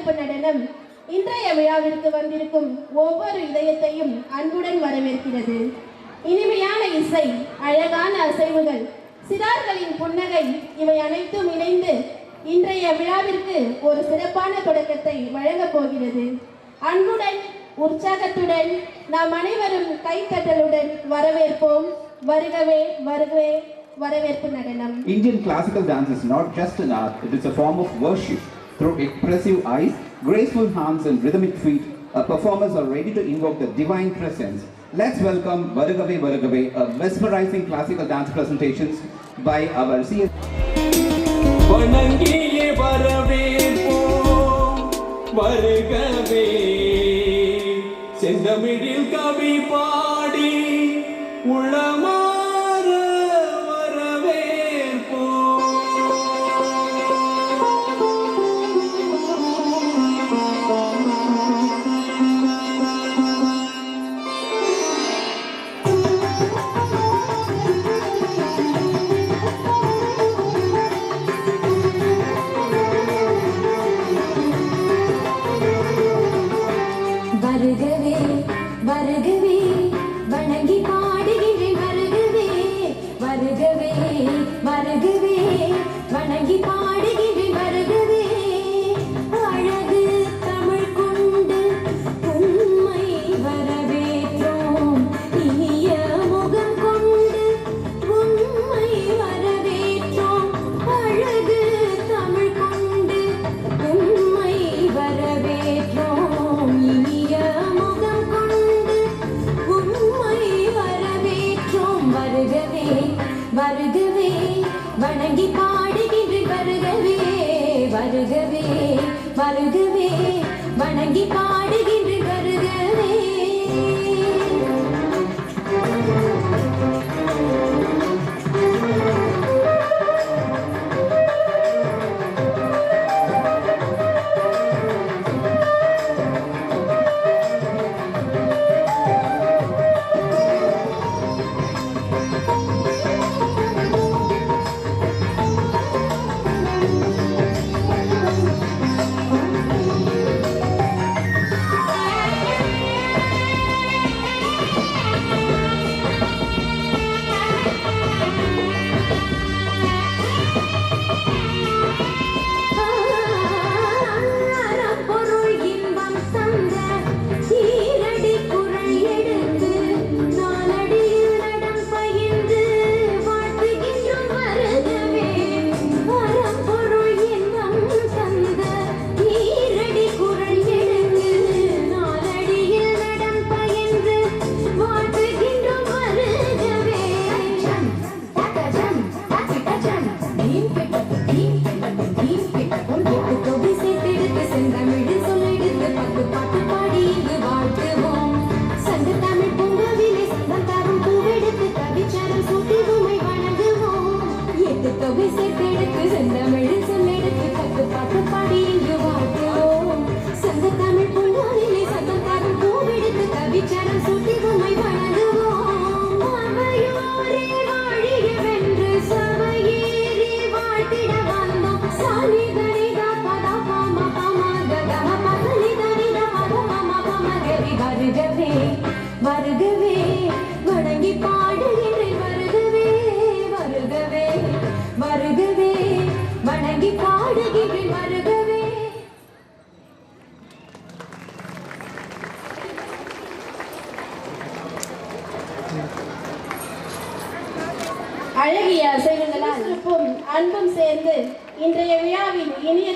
வரவேற்பு நடனம் இன்றைய விழாவிற்கு வந்திருக்கும் ஒவ்வொரு இதயத்தையும் அன்புடன் வரவேற்கிறது. இனிமையான இசை, அழகான அசைவுகள், சிறார்களின் புன்னகை இவை அனைத்தும் இணைந்து இன்றைய விழாவிற்கு ஒரு சிறப்பான தொடக்கத்தை வழங்கப் போகிறது. அன்புடன் உற்சாகத்துடன் நாம் அனைவரும் கைத்தட்டலுடன் வரவேற்போம். வருகவே வருகவே வரவேற்பு நடனம். Indian classical dance is not just an art, it is a form of worship. Through expressive eyes, graceful hands and rhythmic feet, performers are ready to invoke the divine presence. Let's welcome Varugave Varugave, a mesmerizing classical dance presentations by our CS. வணங்கியே வரவேற்போம் வருகவே, செந்தமிழில் கவி பாடி உளமாற வரவேற்போம். வருகவே வருகவே வணங்கி பாடுகின்றேன். வருகவே வருகவே வருகவே வணங்கி பாடுகின்றேன். வருகவே அழகு தமிழ் கொண்டு உண்மை வரவேற்றோம். இனிய முகம் கொண்டு உண்மை வரவேற்றோம். அழகு தமிழ் கொண்டு உண்மை வரவேற்றோம். இனிய முகம் கொண்டு உண்மை வரவேற்றோம். வருகவே வருகவே வணங்கி பாடுகின்றேன். வருகவே வருகவே வருகவே வணங்கி பாடுகின்றேன். வருகவே வருகவே வணங்கி பாடுகின்றேன். வருகவே வருகவே வருகவே வணங்கி பாடுகின்றேன். வருகவே அழகிய அசைவுகளால் அன்பும் சேர்ந்து இன்றைய விழாவின் இனிய